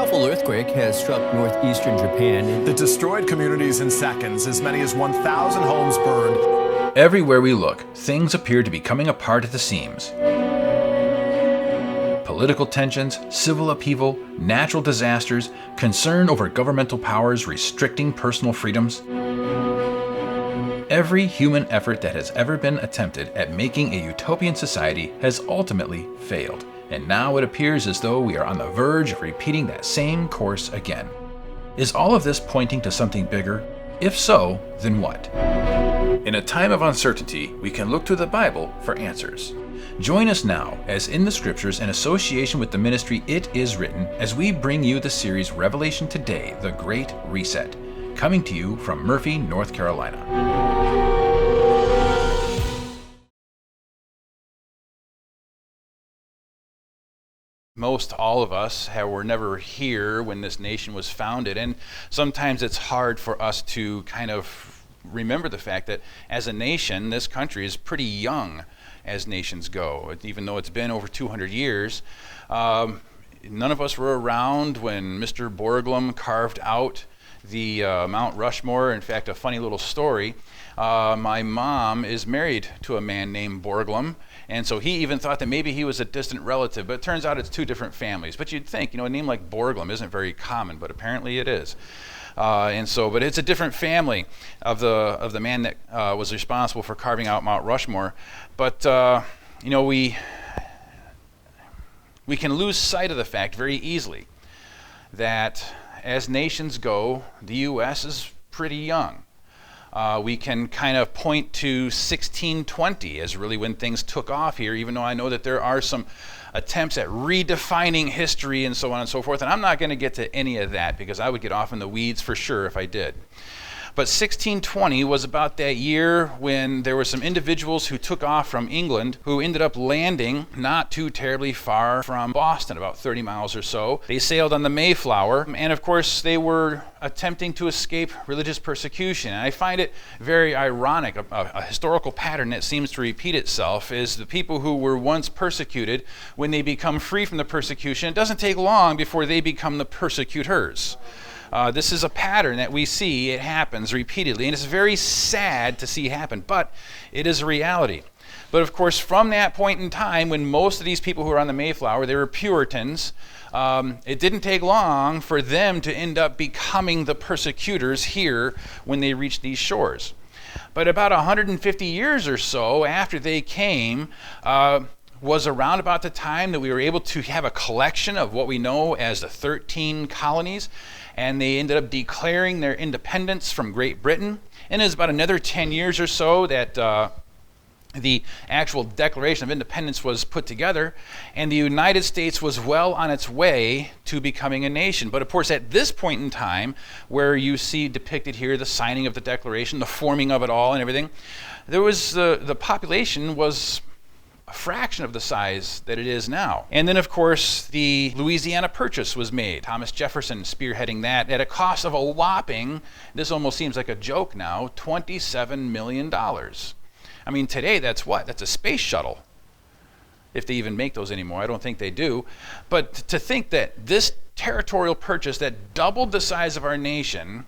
powerful earthquake has struck northeastern Japan. That destroyed communities in seconds. As many as 1,000 homes burned. Everywhere we look, things appear to be coming apart at the seams. Political tensions, civil upheaval, natural disasters, concern over governmental powers restricting personal freedoms. Every human effort that has ever been attempted at making a utopian society has ultimately failed, and now it appears as though we are on the verge of repeating that same course again. Is all of this pointing to something bigger? If so, then what? In a time of uncertainty, we can look to the Bible for answers. Join us now, as in the Scriptures, in association with the ministry It Is Written, as we bring you the series Revelation Today, The Great Reset, coming to you from Murphy, North Carolina. Most all of us were never here when this nation was founded, and sometimes it's hard for us to kind of remember the fact that as a nation, this country is pretty young as nations go. Even though it's been over 200 years, none of us were around when Mr. Borglum carved out the Mount Rushmore. In fact, a funny little story, my mom is married to a man named Borglum, and so he even thought that maybe he was a distant relative, but it turns out it's two different families. But you'd think, a name like Borglum isn't very common, but apparently it is. But it's a different family of the man that was responsible for carving out Mount Rushmore. But we can lose sight of the fact very easily that as nations go, the U.S. is pretty young. We can kind of point to 1620 as really when things took off here, even though I know that there are some attempts at redefining history and so on and so forth. And I'm not going to get to any of that because I would get off in the weeds for sure if I did. But 1620 was about that year when there were some individuals who took off from England who ended up landing not too terribly far from Boston, about 30 miles or so. They sailed on the Mayflower, and of course they were attempting to escape religious persecution. And I find it very ironic, a historical pattern that seems to repeat itself is the people who were once persecuted, when they become free from the persecution, it doesn't take long before they become the persecutors. This is a pattern that we see. It happens repeatedly, and it's very sad to see happen, but it is a reality. But of course, from that point in time, when most of these people who were on the Mayflower, they were Puritans, it didn't take long for them to end up becoming the persecutors here when they reached these shores. But about 150 years or so after they came, was around about the time that we were able to have a collection of what we know as the 13 colonies, and they ended up declaring their independence from Great Britain. And it was about another 10 years or so that the actual Declaration of Independence was put together, and the United States was well on its way to becoming a nation. But of course, at this point in time, where you see depicted here the signing of the Declaration, the forming of it all and everything, there was the population was a fraction of the size that it is now. And then, of course, the Louisiana Purchase was made. Thomas Jefferson spearheading that at a cost of a whopping, this almost seems like a joke now, $27 million. I mean, today that's what? That's a space shuttle. If they even make those anymore. I don't think they do. But to think that this territorial purchase that doubled the size of our nation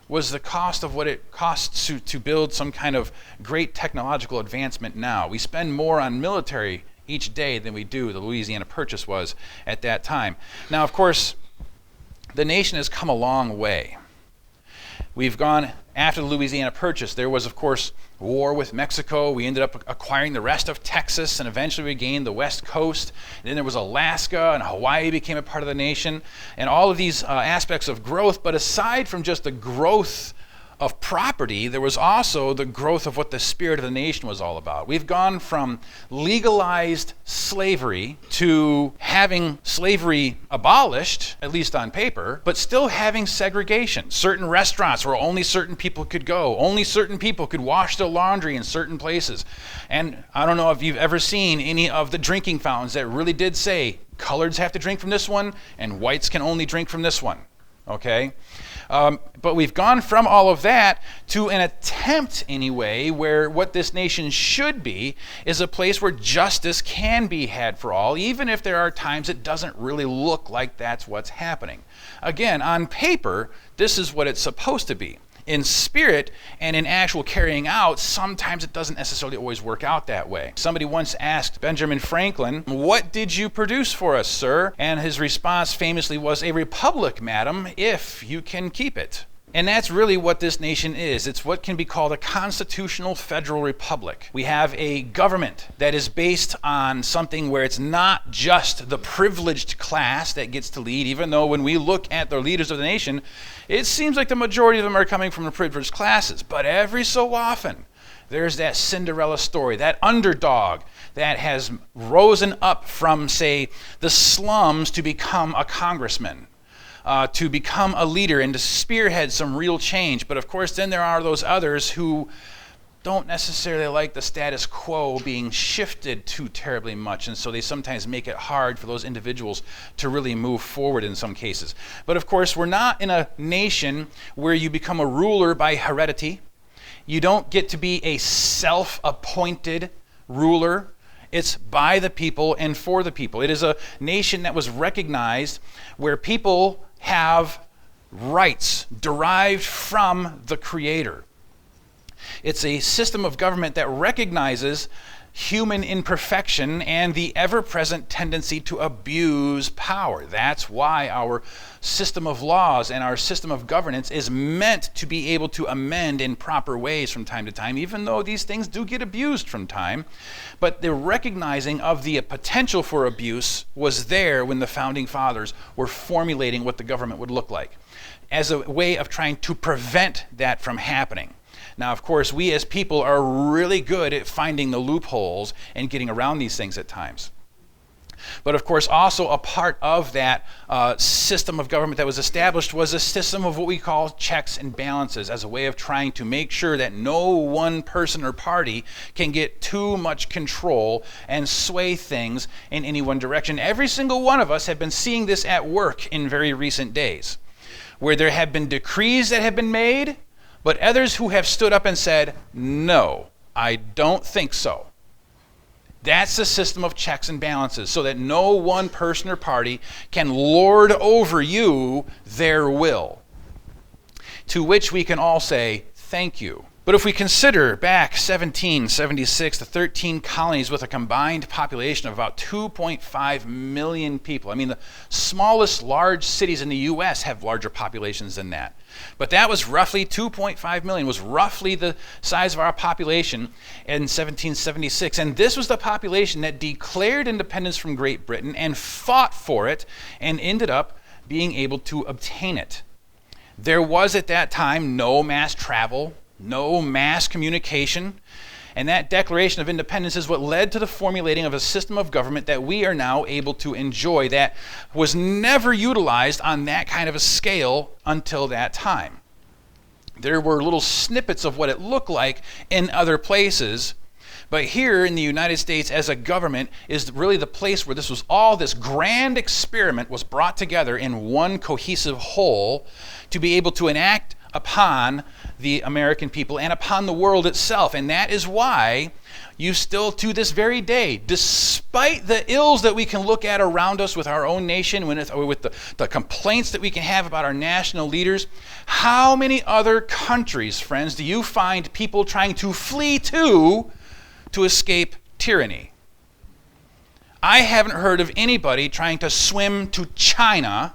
was the cost of what it costs to build some kind of great technological advancement now. We spend more on military each day than we do the Louisiana Purchase was at that time. Now, of course, the nation has come a long way. We've gone after the Louisiana Purchase. There was, of course, war with Mexico. We ended up acquiring the rest of Texas, and eventually we gained the West Coast. And then there was Alaska, and Hawaii became a part of the nation, and all of these aspects of growth. But aside from just the growth of property, there was also the growth of what the spirit of the nation was all about. We've gone from legalized slavery to having slavery abolished, at least on paper, but still having segregation. Certain restaurants where only certain people could go, only certain people could wash their laundry in certain places. And I don't know if you've ever seen any of the drinking fountains that really did say, coloreds have to drink from this one, and whites can only drink from this one. okay? But we've gone from all of that to an attempt, anyway, where what this nation should be is a place where justice can be had for all, even if there are times it doesn't really look like that's what's happening. Again, on paper, this is what it's supposed to be. In spirit and in actual carrying out, sometimes it doesn't necessarily always work out that way. Somebody once asked Benjamin Franklin, "What did you produce for us, sir?" And his response famously was, "A republic, madam, if you can keep it." And that's really what this nation is. It's what can be called a constitutional federal republic. We have a government that is based on something where it's not just the privileged class that gets to lead, even though when we look at the leaders of the nation, it seems like the majority of them are coming from the privileged classes. But every so often, there's that Cinderella story, that underdog that has risen up from, say, the slums to become a congressman. To become a leader and to spearhead some real change. But of course, then there are those others who don't necessarily like the status quo being shifted too terribly much, and so they sometimes make it hard for those individuals to really move forward in some cases. But of course, we're not in a nation where you become a ruler by heredity. You don't get to be a self-appointed ruler. It's by the people and for the people. It is a nation that was recognized where people have rights derived from the Creator. It's a system of government that recognizes human imperfection and the ever-present tendency to abuse power. That's why our system of laws and our system of governance is meant to be able to amend in proper ways from time to time, even though these things do get abused from time. But the recognizing of the potential for abuse was there when the founding fathers were formulating what the government would look like, as a way of trying to prevent that from happening. Now, of course, we as people are really good at finding the loopholes and getting around these things at times. But of course, also a part of that system of government that was established was a system of what we call checks and balances, as a way of trying to make sure that no one person or party can get too much control and sway things in any one direction. Every single one of us have been seeing this at work in very recent days, where there have been decrees that have been made, but others who have stood up and said, "No, I don't think so." That's the system of checks and balances, so that no one person or party can lord over you their will. To which we can all say, thank you. But if we consider back 1776, the 13 colonies with a combined population of about 2.5 million people. I mean, the smallest large cities in the U.S. have larger populations than that. But that was roughly 2.5 million, was roughly the size of our population in 1776. And this was the population that declared independence from Great Britain and fought for it and ended up being able to obtain it. There was at that time no mass travel, no mass communication, and that Declaration of Independence is what led to the formulating of a system of government that we are now able to enjoy that was never utilized on that kind of a scale until that time. There were little snippets of what it looked like in other places, but here in the United States as a government is really the place where this grand experiment was brought together in one cohesive whole to be able to enact upon the American people and upon the world itself. And that is why you still, to this very day, despite the ills that we can look at around us with our own nation, with the complaints that we can have about our national leaders, how many other countries, friends, do you find people trying to flee to escape tyranny? I haven't heard of anybody trying to swim to China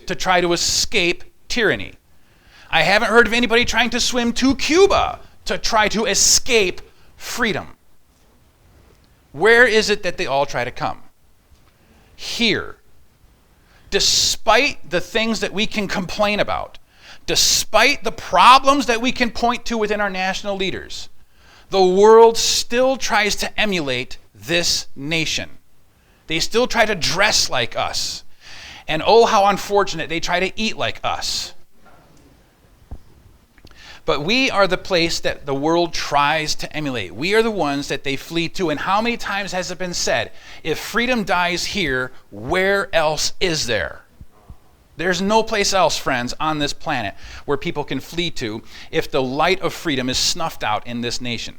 to try to escape tyranny. I haven't heard of anybody trying to swim to Cuba to try to escape freedom. Where is it that they all try to come? Here. Despite the things that we can complain about, despite the problems that we can point to within our national leaders, the world still tries to emulate this nation. They still try to dress like us. And oh, how unfortunate, they try to eat like us. But we are the place that the world tries to emulate. We are the ones that they flee to. And how many times has it been said, if freedom dies here, where else is there? There's no place else, friends, on this planet where people can flee to if the light of freedom is snuffed out in this nation.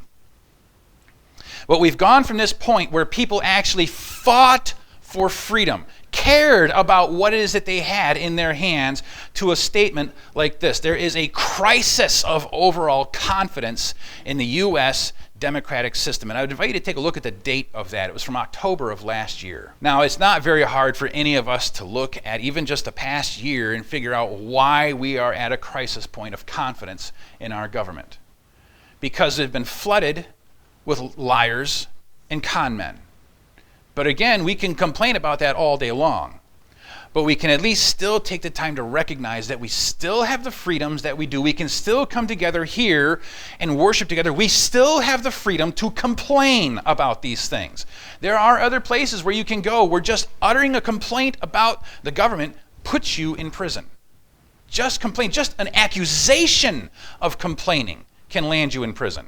But we've gone from this point where people actually fought for freedom, cared about what it is that they had in their hands, to a statement like this. There is a crisis of overall confidence in the U.S. democratic system. And I would invite you to take a look at the date of that. It was from October of last year. Now, it's not very hard for any of us to look at even just the past year and figure out why we are at a crisis point of confidence in our government. Because they've been flooded with liars and con men. But again, we can complain about that all day long. But we can at least still take the time to recognize that we still have the freedoms that we do. We can still come together here and worship together. We still have the freedom to complain about these things. There are other places where you can go where just uttering a complaint about the government puts you in prison. Just complain, just an accusation of complaining can land you in prison.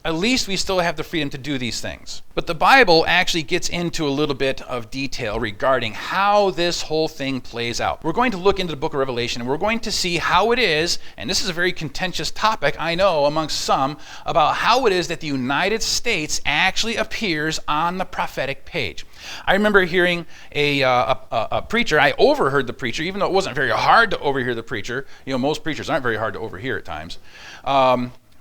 At least we still have the freedom to do these things. But the Bible actually gets into a little bit of detail regarding how this whole thing plays out. We're going to look into the book of Revelation, and we're going to see how it is, and this is a very contentious topic, I know, amongst some, about how it is that the United States actually appears on the prophetic page. I remember hearing a preacher. I overheard the preacher, even though it wasn't very hard to overhear the preacher. You know, most preachers aren't very hard to overhear at times.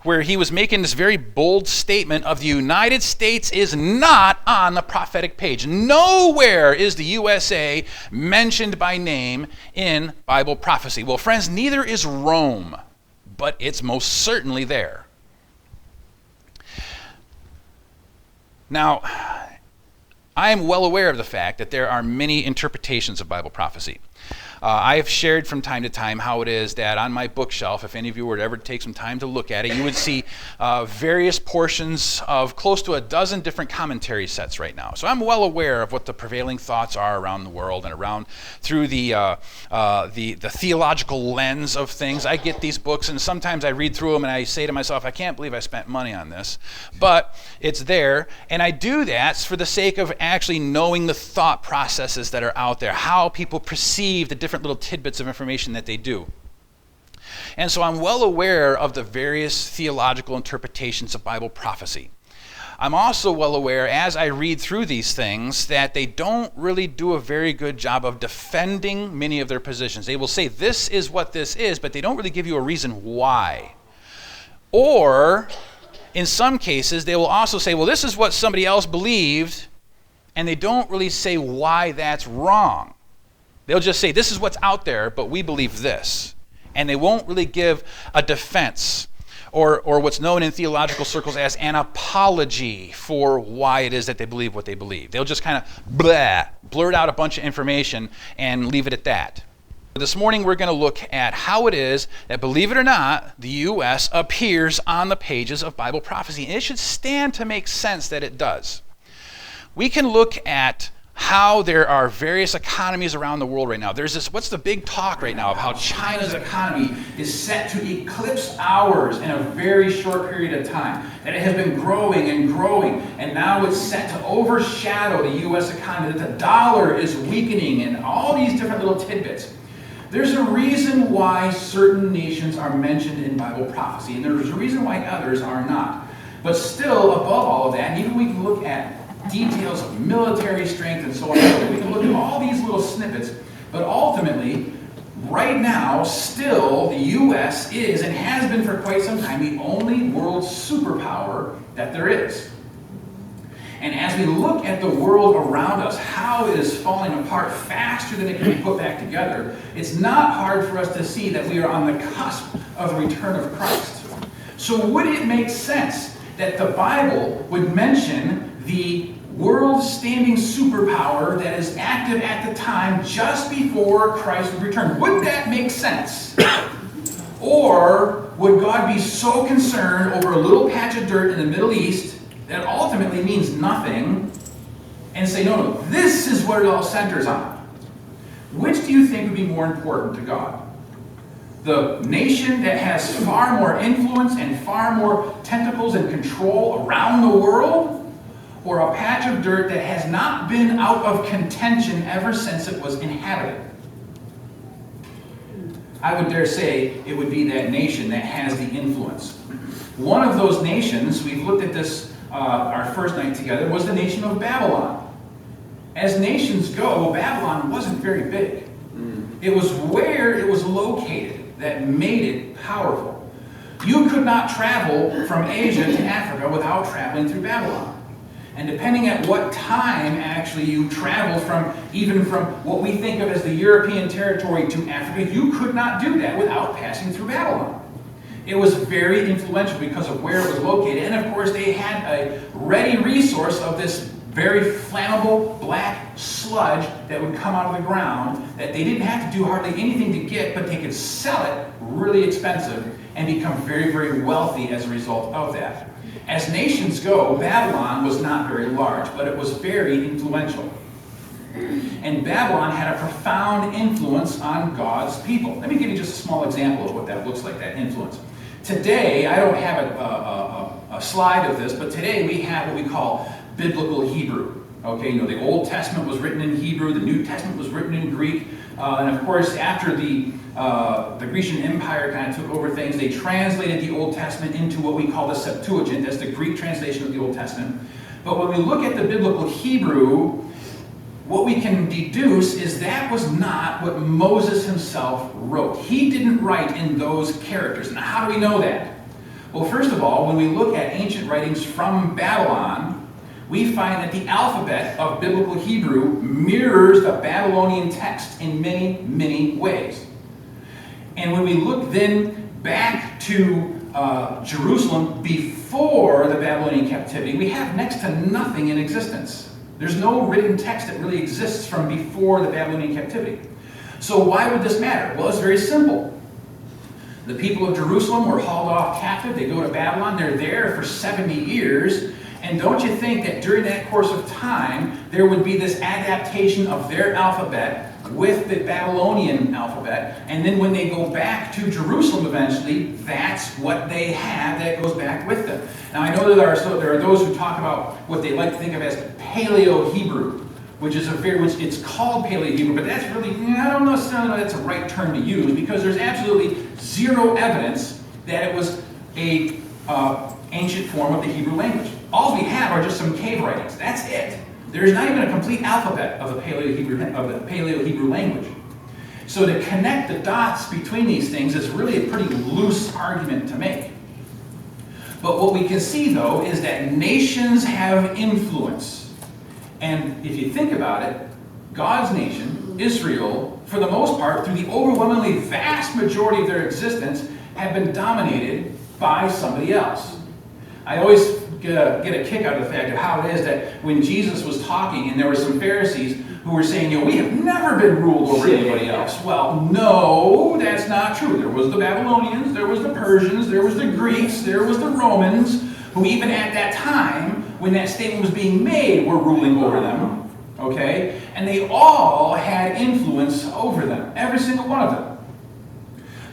Where he was making this very bold statement of the United States is not on the prophetic page. Nowhere is the USA mentioned by name in Bible prophecy. Well, friends, neither is Rome, but it's most certainly there. Now, I am well aware of the fact that there are many interpretations of Bible prophecy. I have shared from time to time how it is that on my bookshelf, if any of you were to ever take some time to look at it, you would see various portions of close to a dozen different commentary sets right now. So I'm well aware of what the prevailing thoughts are around the world and around through the theological lens of things. I get these books, and sometimes I read through them and I say to myself, I can't believe I spent money on this. But it's there, and I do that for the sake of actually knowing the thought processes that are out there, how people perceive the different little tidbits of information that they do. And so I'm well aware of the various theological interpretations of Bible prophecy. I'm also well aware, as I read through these things, that they don't really do a very good job of defending many of their positions. They will say, this is what this is, but they don't really give you a reason why. Or, in some cases, they will also say, well, this is what somebody else believed, and they don't really say why that's wrong. They'll just say, this is what's out there, but we believe this. And they won't really give a defense or what's known in theological circles as an apology for why it is that they believe what they believe. They'll just kind of blurt out a bunch of information and leave it at that. This morning we're going to look at how it is that, believe it or not, the U.S. appears on the pages of Bible prophecy. And it should stand to make sense that it does. We can look at how there are various economies around the world right now. There's this, what's the big talk right now of how China's economy is set to eclipse ours in a very short period of time. That it has been growing and growing, and now it's set to overshadow the U.S. economy, that the dollar is weakening, and all these different little tidbits. There's a reason why certain nations are mentioned in Bible prophecy, and there's a reason why others are not. But still, above all of that, and even we can look at details of military strength and so on. We can look at all these little snippets, but ultimately, right now, still, the U.S. is, and has been for quite some time, the only world superpower that there is. And as we look at the world around us, how it is falling apart faster than it can be put back together, it's not hard for us to see that we are on the cusp of the return of Christ. So would it make sense that the Bible would mention the world-standing superpower that is active at the time just before Christ would return? Would that make sense? Or would God be so concerned over a little patch of dirt in the Middle East that ultimately means nothing and say, no, this is what it all centers on? Which do you think would be more important to God? The nation that has far more influence and far more tentacles and control around the world? Or a patch of dirt that has not been out of contention ever since it was inhabited? I would dare say it would be that nation that has the influence. One of those nations, we've looked at this our first night together, was the nation of Babylon. As nations go, Babylon wasn't very big. It was where it was located that made it powerful. You could not travel from Asia to Africa without traveling through Babylon. And depending at what time actually you traveled from, even from what we think of as the European territory to Africa, you could not do that without passing through Babylon. It was very influential because of where it was located. And of course, they had a ready resource of this very flammable black sludge that would come out of the ground that they didn't have to do hardly anything to get, but they could sell it really expensive and become very, very wealthy as a result of that. As nations go, Babylon was not very large, but it was very influential. And Babylon had a profound influence on God's people. Let me give you just a small example of what that looks like, that influence. Today, I don't have a slide of this, but today we have what we call biblical Hebrew. Okay, you know, the Old Testament was written in Hebrew, the New Testament was written in Greek, and of course, after the Grecian Empire kind of took over things, they translated the Old Testament into what we call the Septuagint. That's the Greek translation of the Old Testament. But when we look at the biblical Hebrew, what we can deduce is that was not what Moses himself wrote. He didn't write in those characters. Now, how do we know that? Well, first of all, when we look at ancient writings from Babylon, we find that the alphabet of biblical Hebrew mirrors the Babylonian text in many, many ways. And when we look then back to Jerusalem before the Babylonian captivity, we have next to nothing in existence. There's no written text that really exists from before the Babylonian captivity. So why would this matter? Well, it's very simple. The people of Jerusalem were hauled off captive. They go to Babylon. They're there for 70 years. And don't you think that during that course of time, there would be this adaptation of their alphabet with the Babylonian alphabet, and then when they go back to Jerusalem eventually, that's what they have that goes back with them. Now I know that there are those who talk about what they like to think of as Paleo-Hebrew, which it's called Paleo-Hebrew, but that's really, I don't necessarily know that's a right term to use, because there's absolutely zero evidence that it was a ancient form of the Hebrew language. All we have are just some cave writings. That's it. There is not even a complete alphabet of the Paleo-Hebrew language. So to connect the dots between these things is really a pretty loose argument to make. But what we can see, though, is that nations have influence. And if you think about it, God's nation, Israel, for the most part, through the overwhelmingly vast majority of their existence, have been dominated by somebody else. I always get a kick out of the fact of how it is that when Jesus was talking and there were some Pharisees who were saying, you know, we have never been ruled over anybody else. Well, no, that's not true. There was the Babylonians, there was the Persians, there was the Greeks, there was the Romans, who even at that time, when that statement was being made, were ruling over them. Okay? And they all had influence over them. Every single one of them.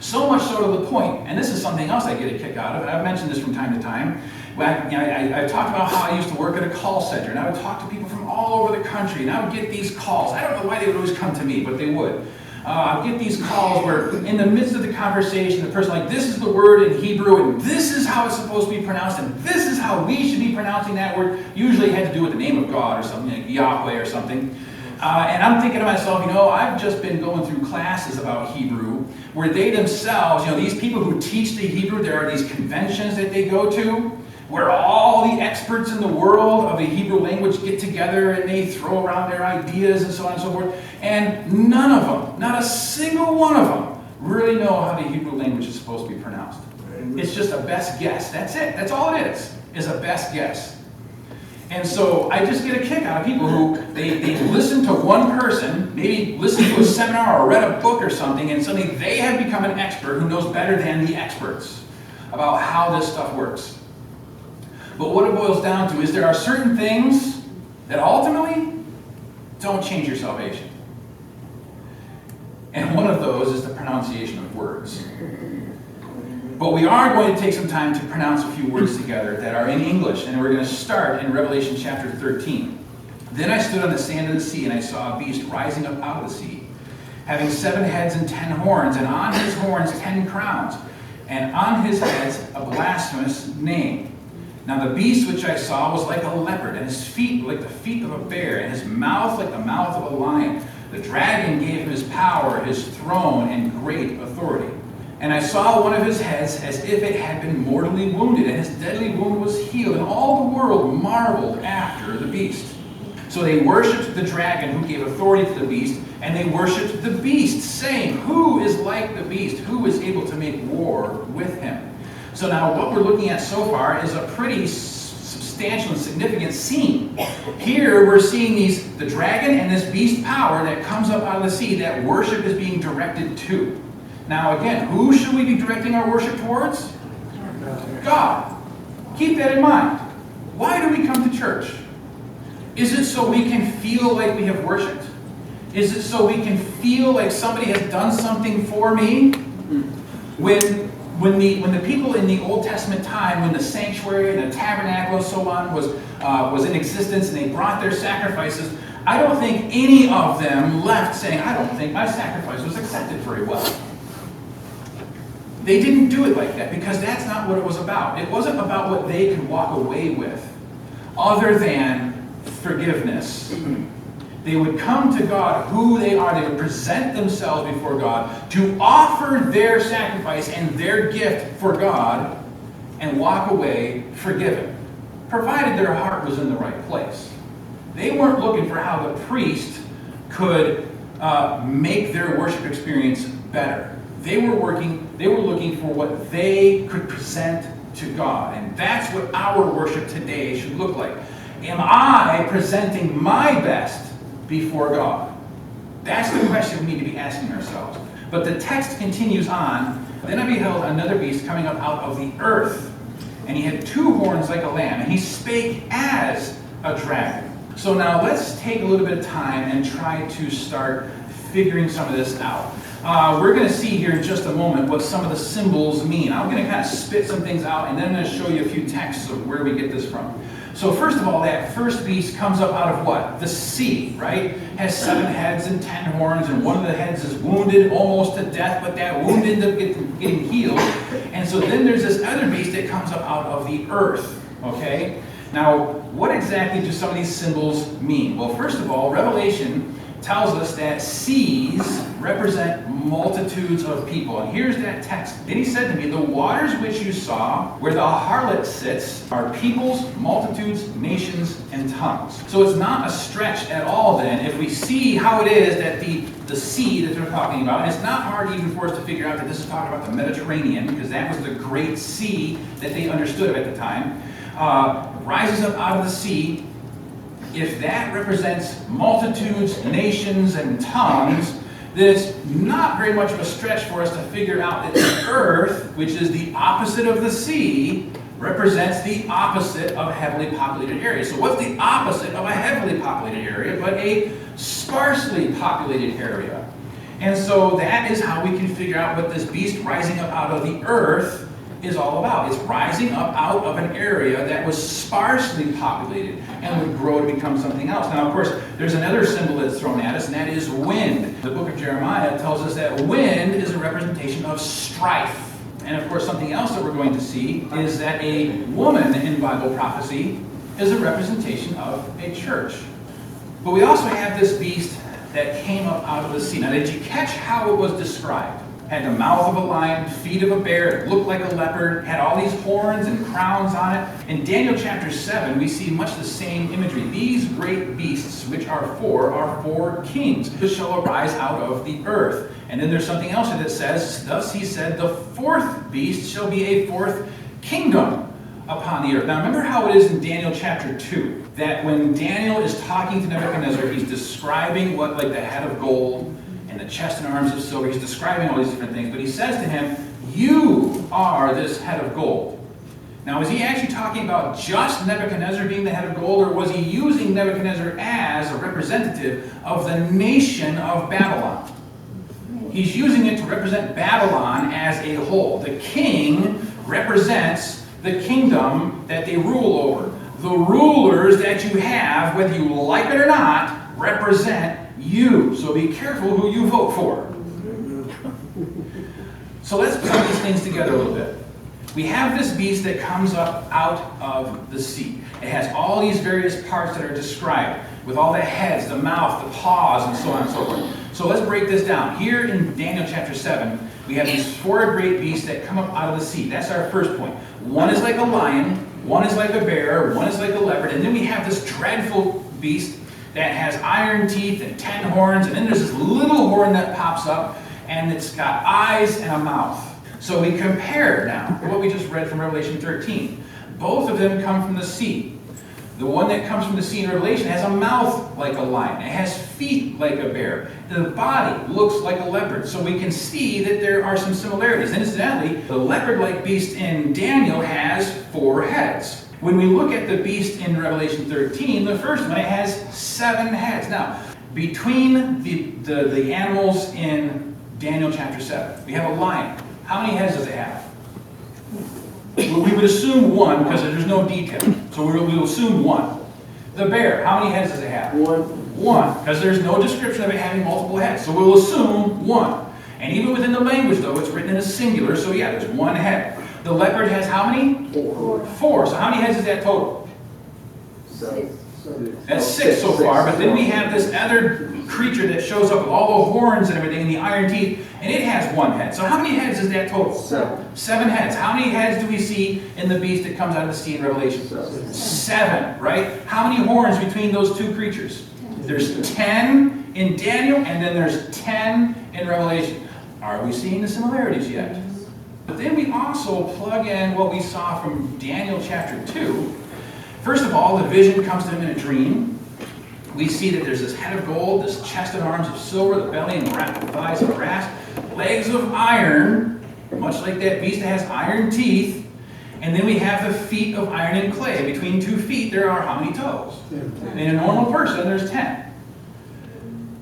So much so to the point, and this is something else I get a kick out of, and I've mentioned this from time to time. I talked about how I used to work at a call center, and I would talk to people from all over the country, and I would get these calls. I don't know why they would always come to me, but they would. I'd get these calls where in the midst of the conversation, the person like, this is the word in Hebrew, and this is how it's supposed to be pronounced, and this is how we should be pronouncing that word. Usually it had to do with the name of God or something, like Yahweh or something. And I'm thinking to myself, you know, I've just been going through classes about Hebrew where they themselves, you know, these people who teach the Hebrew, there are these conventions that they go to where all the experts in the world of the Hebrew language get together and they throw around their ideas and so on and so forth. And none of them, not a single one of them, really know how the Hebrew language is supposed to be pronounced. It's just a best guess. That's it. That's all it is a best guess. And so I just get a kick out of people who, they listen to one person, maybe listen to a seminar or read a book or something, and suddenly they have become an expert who knows better than the experts about how this stuff works. But what it boils down to is there are certain things that ultimately don't change your salvation. And one of those is the pronunciation of words. But we are going to take some time to pronounce a few words together that are in English, and we're going to start in Revelation chapter 13. Then I stood on the sand of the sea, and I saw a beast rising up out of the sea. having 7 heads and 10 horns, and on his horns 10 crowns, and on his heads a blasphemous name. Now the beast which I saw was like a leopard, and his feet were like the feet of a bear, and his mouth like the mouth of a lion. The dragon gave him his power, his throne, and great authority. And I saw one of his heads as if it had been mortally wounded, and his deadly wound was healed, and all the world marveled after the beast. So they worshipped the dragon who gave authority to the beast, and they worshipped the beast, saying, "Who is like the beast? Who is able to make war with him?" So now what we're looking at so far is a pretty substantial and significant scene. Here we're seeing the dragon and this beast power that comes up out of the sea that worship is being directed to. Now again, who should we be directing our worship towards? God. Keep that in mind. Why do we come to church? Is it so we can feel like we have worshiped? Is it so we can feel like somebody has done something for me? When the people in the Old Testament time, when the sanctuary and the tabernacle and so on was in existence and they brought their sacrifices, I don't think any of them left saying, "I don't think my sacrifice was accepted very well." They didn't do it like that because that's not what it was about. It wasn't about what they could walk away with other than forgiveness. They would come to God who they are. They would present themselves before God to offer their sacrifice and their gift for God and walk away forgiven, provided their heart was in the right place. They weren't looking for how the priest could make their worship experience better. They were looking for what they could present to God. And that's what our worship today should look like. Am I presenting my best before God? That's the question we need to be asking ourselves. But the text continues on. Then I beheld another beast coming up out of the earth, and he had 2 horns like a lamb, and he spake as a dragon. So now let's take a little bit of time and try to start figuring some of this out. We're going to see here in just a moment what some of the symbols mean. I'm going to kind of spit some things out, and then I'm going to show you a few texts of where we get this from. So first of all, that first beast comes up out of what? The sea, right? Has 7 heads and 10 horns, and one of the heads is wounded almost to death, but that wound ended up getting healed. And so then there's this other beast that comes up out of the earth, okay? Now, what exactly do some of these symbols mean? Well, first of all, Revelation tells us that seas represent multitudes of people. And here's that text. Then he said to me, "The waters which you saw, where the harlot sits, are peoples, multitudes, nations, and tongues." So it's not a stretch at all then if we see how it is that the sea that they're talking about, and it's not hard even for us to figure out that this is talking about the Mediterranean, because that was the great sea that they understood at the time, rises up out of the sea. If that represents multitudes, nations, and tongues, then it's not very much of a stretch for us to figure out that the earth, which is the opposite of the sea, represents the opposite of a heavily populated area. So what's the opposite of a heavily populated area but a sparsely populated area? And so that is how we can figure out what this beast rising up out of the earth is all about. It's rising up out of an area that was sparsely populated and would grow to become something else. Now, of course, there's another symbol that's thrown at us, and that is wind. The book of Jeremiah tells us that wind is a representation of strife. And of course, something else that we're going to see is that a woman in Bible prophecy is a representation of a church. But we also have this beast that came up out of the sea. Now, did you catch how it was described? Had the mouth of a lion, feet of a bear, it looked like a leopard, had all these horns and crowns on it. In Daniel chapter 7, we see much the same imagery. These great beasts, which are 4 kings, which shall arise out of the earth. And then there's something else that says, "Thus he said, the 4th beast shall be a 4th kingdom upon the earth." Now remember how it is in Daniel chapter 2, that when Daniel is talking to Nebuchadnezzar, he's describing what, like the head of gold, and the chest and arms of silver. He's describing all these different things, but he says to him, "You are this head of gold." Now, is he actually talking about just Nebuchadnezzar being the head of gold, or was he using Nebuchadnezzar as a representative of the nation of Babylon? He's using it to represent Babylon as a whole. The king represents the kingdom that they rule over. The rulers that you have, whether you like it or not, represent You. So be careful who you vote for. So let's put these things together a little bit. We have this beast that comes up out of the sea. It has all these various parts that are described, with all the heads, the mouth, the paws, and so on and so forth. So let's break this down. Here in Daniel chapter 7, we have these 4 great beasts that come up out of the sea. That's our first point. One is like a lion, one is like a bear, one is like a leopard, and then we have this dreadful beast that has iron teeth and 10 horns, and then there's this little horn that pops up, and it's got eyes and a mouth. So we compare now what we just read from Revelation 13. Both of them come from the sea. The one that comes from the sea in Revelation has a mouth like a lion. It has feet like a bear. The body looks like a leopard. So we can see that there are some similarities. And incidentally, the leopard-like beast in Daniel has 4 heads. When we look at the beast in Revelation 13, the first one, it has 7 heads. Now, between the animals in Daniel chapter 7, we have a lion. How many heads does it have? We would assume 1 because there's no detail. So we'll assume 1. The bear, how many heads does it have? 1. Because there's no description of it having multiple heads. So we'll assume 1. And even within the language, though, it's written in a singular. So yeah, there's 1 head. The leopard has how many? 4. So how many heads is that total? 6. That's 6 so far. But then we have this other creature that shows up with all the horns and everything and the iron teeth. And it has 1 head. So how many heads is that total? 7 heads. How many heads do we see in the beast that comes out of the sea in Revelation? 7, right? How many horns between those 2 creatures? There's 10 in Daniel, and then there's 10 in Revelation. Are we seeing the similarities yet? But then we also plug in what we saw from Daniel chapter 2. First of all, the vision comes to him in a dream. We see that there's this head of gold, this chest and arms of silver, the belly and thighs of brass, legs of iron, much like that beast that has iron teeth. And then we have the feet of iron and clay. Between 2 feet, there are how many toes? In a normal person, there's 10.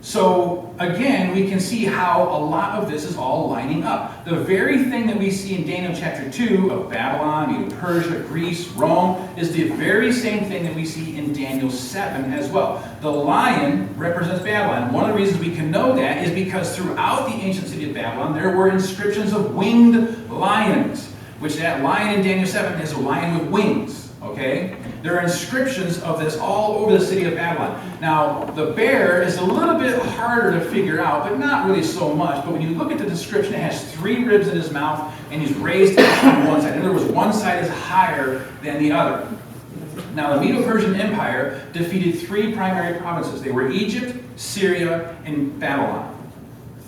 So, again, we can see how a lot of this is all lining up. The very thing that we see in Daniel chapter 2 of Babylon, Medo-Persia, Greece, Rome, is the very same thing that we see in Daniel 7 as well. The lion represents Babylon. One of the reasons we can know that is because throughout the ancient city of Babylon, there were inscriptions of winged lions, which that lion in Daniel 7 is a lion with wings, okay? There are inscriptions of this all over the city of Babylon. Now, the bear is a little bit harder to figure out, but not really so much. But when you look at the description, it has 3 ribs in his mouth, and he's raised on one side. In other words, one side is higher than the other. Now, the Medo-Persian Empire defeated 3 primary provinces. They were Egypt, Syria, and Babylon.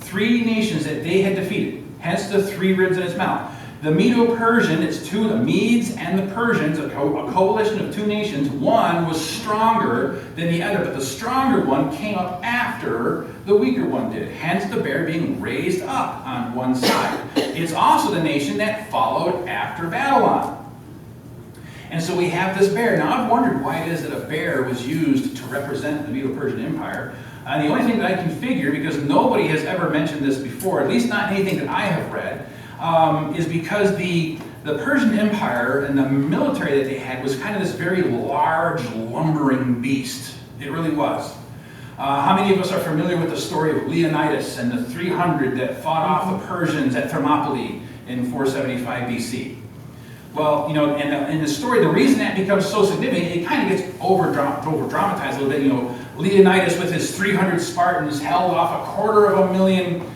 3 nations that they had defeated, hence the 3 ribs in his mouth. The Medo-Persian, it's 2, the Medes and the Persians, a coalition of 2 nations. One was stronger than the other, but the stronger one came up after the weaker one did. Hence the bear being raised up on one side. It's also the nation that followed after Babylon. And so we have this bear. Now I've wondered why it is that a bear was used to represent the Medo-Persian Empire. And the only thing that I can figure, because nobody has ever mentioned this before, at least not anything that I have read, is because the Persian Empire and the military that they had was kind of this very large, lumbering beast. It really was. How many of us are familiar with the story of Leonidas and the 300 that fought off the Persians at Thermopylae in 475 BC? Well, you know, in the story, the reason that becomes so significant, it kind of gets over-dramatized a little bit. You know, Leonidas with his 300 Spartans held off 250,000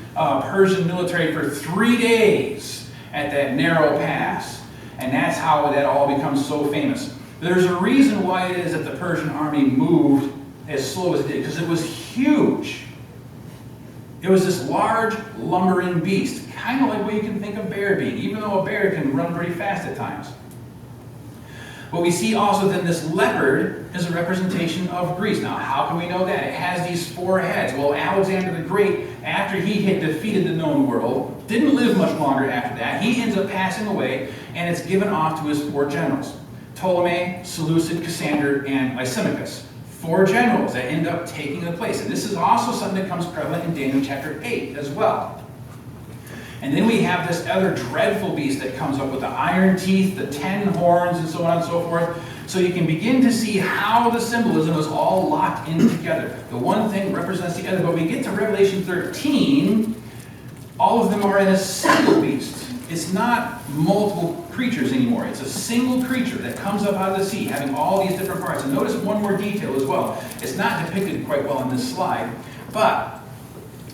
Persian military for 3 days at that narrow pass. And that's how that all becomes so famous. There's a reason why it is that the Persian army moved as slow as it did, because it was huge. It was this large, lumbering beast, kind of like what you can think of a bear being, even though a bear can run pretty fast at times. But we see also that this leopard is a representation of Greece. Now, how can we know that? It has these 4 heads. Well, Alexander the Great, after he had defeated the known world, didn't live much longer after that. He ends up passing away, and it's given off to his 4 generals. Ptolemy, Seleucid, Cassander, and Lysimachus. 4 generals that end up taking the place. And this is also something that comes prevalent in Daniel chapter 8 as well. And then we have this other dreadful beast that comes up with the iron teeth, the 10 horns, and so on and so forth. So you can begin to see how the symbolism is all locked in together. The one thing represents the other. But when we get to Revelation 13, all of them are in a single beast. It's not multiple creatures anymore. It's a single creature that comes up out of the sea, having all these different parts. And notice one more detail as well. It's not depicted quite well on this slide, but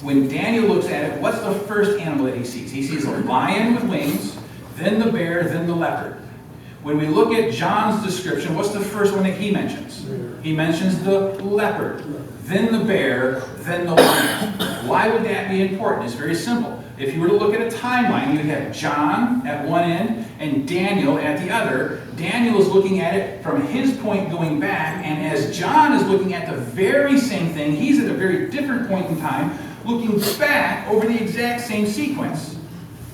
when Daniel looks at it, what's the first animal that he sees? He sees a lion with wings, then the bear, then the leopard. When we look at John's description, what's the first one that he mentions? He mentions the leopard, then the bear, then the lion. Why would that be important? It's very simple. If you were to look at a timeline, you'd have John at one end and Daniel at the other. Daniel is looking at it from his point going back, and as John is looking at the very same thing, he's at a very different point in time, looking back over the exact same sequence.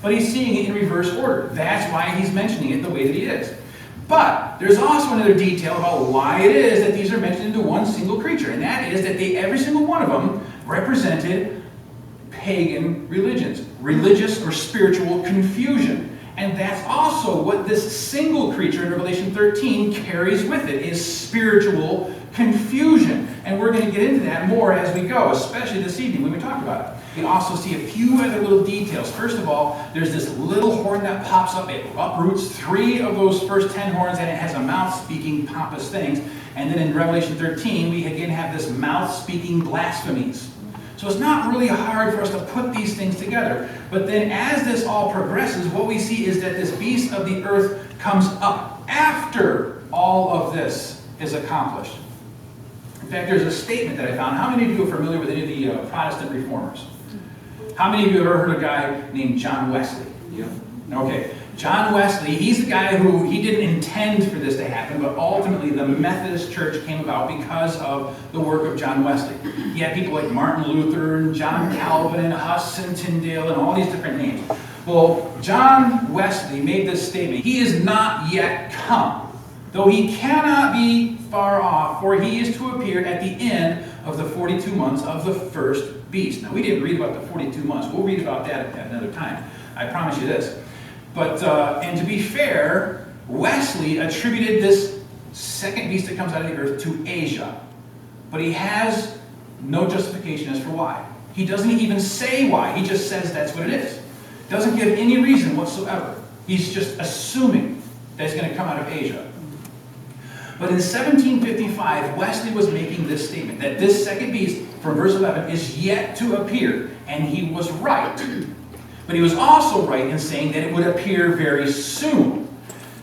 But he's seeing it in reverse order. That's why he's mentioning it the way that he is. But there's also another detail about why it is that these are mentioned into one single creature, and that is that every single one of them represented pagan religions, religious or spiritual confusion. And that's also what this single creature in Revelation 13 carries with it, is spiritual confusion. And we're going to get into that more as we go, especially this evening when we talk about it. We also see a few other little details. First of all, there's this little horn that pops up. It uproots 3 of those first 10 horns, and it has a mouth speaking pompous things. And then in Revelation 13, we again have this mouth speaking blasphemies. So it's not really hard for us to put these things together. But then as this all progresses, what we see is that this beast of the earth comes up after all of this is accomplished. In fact, there's a statement that I found. How many of you are familiar with any of the Protestant reformers? How many of you have ever heard of a guy named John Wesley? Yeah. Okay. John Wesley, he's the guy who, he didn't intend for this to happen, but ultimately the Methodist Church came about because of the work of John Wesley. He had people like Martin Luther and John Calvin and Huss and Tyndale and all these different names. Well, John Wesley made this statement: he is not yet come, though he cannot be far off, for he is to appear at the end of the 42 months of the first beast. Now, we didn't read about the 42 months. We'll read about that at another time. I promise you this. But, and to be fair, Wesley attributed this second beast that comes out of the earth to Asia. But he has no justification as for why. He doesn't even say why. He just says that's what it is. Doesn't give any reason whatsoever. He's just assuming that it's going to come out of Asia. But in 1755, Wesley was making this statement, that this second beast, from verse 11, is yet to appear. And he was right. But he was also right in saying that it would appear very soon.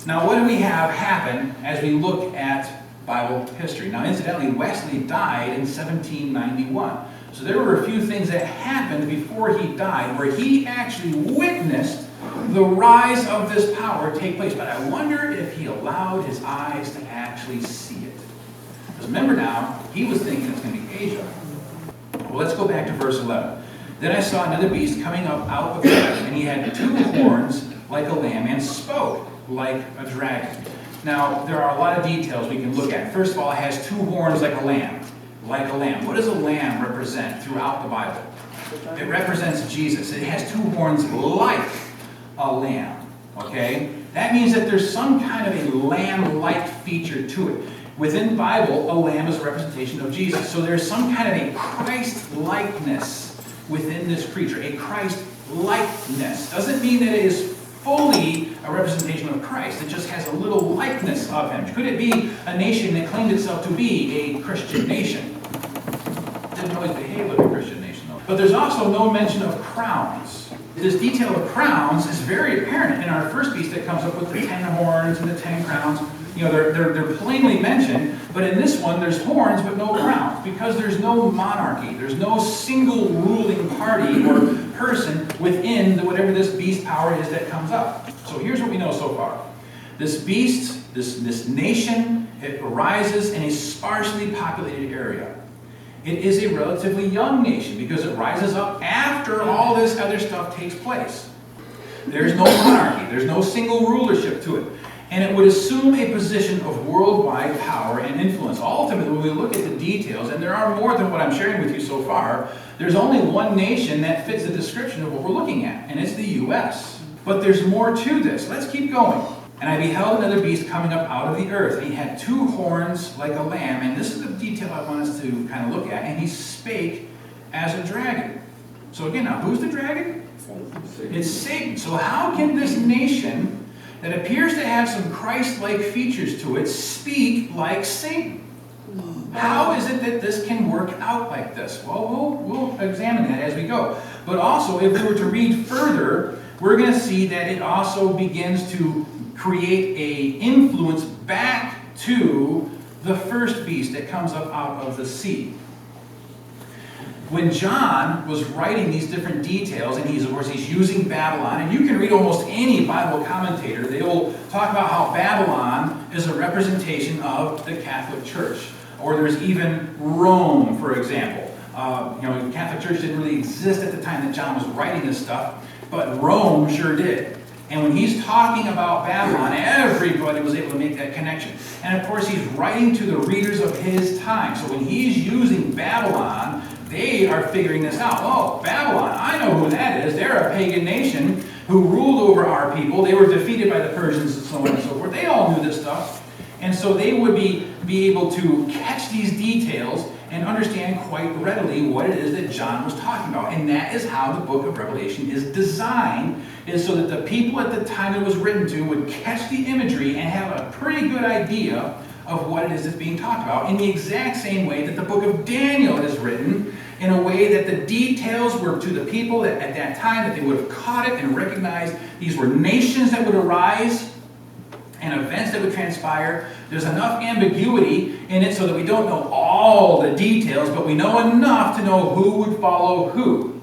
Now, what do we have happen as we look at Bible history? Now, incidentally, Wesley died in 1791. So there were a few things that happened before he died where he actually witnessed the rise of this power take place. But I wonder if he allowed his eyes to actually see it. Because remember now, he was thinking it's going to be Asia. Well, let's go back to verse 11. Then I saw another beast coming up out of the earth, and he had 2 horns like a lamb, and spoke like a dragon. Now, there are a lot of details we can look at. First of all, it has 2 horns like a lamb. Like a lamb. What does a lamb represent throughout the Bible? It represents Jesus. It has 2 horns like a lamb. Okay? That means that there's some kind of a lamb-like feature to it. Within the Bible, a lamb is a representation of Jesus. So there's some kind of a Christ-likeness within this creature, a Christ-likeness. Doesn't mean that it is fully a representation of Christ. It just has a little likeness of him. Could it be a nation that claimed itself to be a Christian nation? Didn't always behave like a Christian nation, though. But there's also no mention of crowns. This detail of crowns is very apparent in our first beast that comes up with the 10 horns and the 10 crowns. You know, they're plainly mentioned, but in this one, there's horns but no crowns, because there's no monarchy. There's no single ruling party or person within whatever this beast power is that comes up. So here's what we know so far. This beast, this nation, it arises in a sparsely populated area. It is a relatively young nation because it rises up after all this other stuff takes place. There's no monarchy. There's no single rulership to it. And it would assume a position of worldwide power and influence. Ultimately, when we look at the details, and there are more than what I'm sharing with you so far, there's only one nation that fits the description of what we're looking at, and it's the U.S. But there's more to this. Let's keep going. And I beheld another beast coming up out of the earth, and he had 2 horns like a lamb, and this is the detail I want us to kind of look at, and he spake as a dragon. So again, now who's the dragon? It's Satan. So how can this nation that appears to have some Christ-like features to it speak like Satan? How is it that this can work out like this? Well, we'll examine that as we go. But also, if we were to read further, we're going to see that it also begins to create a influence back to the first beast that comes up out of the sea. When John was writing these different details, and he's using Babylon, and you can read almost any Bible commentator, they will talk about how Babylon is a representation of the Catholic Church. Or there's even Rome, for example. The Catholic Church didn't really exist at the time that John was writing this stuff, but Rome sure did. And when he's talking about Babylon, everybody was able to make that connection. And of course, he's writing to the readers of his time. So when he's using Babylon, they are figuring this out. Oh, Babylon, I know who that is. They're a pagan nation who ruled over our people. They were defeated by the Persians and so on and so forth. They all knew this stuff. And so they would be able to catch these details and understand quite readily what it is that John was talking about. And that is how the book of Revelation is designed, is so that the people at the time it was written to would catch the imagery and have a pretty good idea of what it is that's being talked about, in the exact same way that the book of Daniel is written, in a way that the details were to the people that at that time, that they would have caught it and recognized these were nations that would arise and events that would transpire. There's enough ambiguity in it so that we don't know all the details, but we know enough to know who would follow who.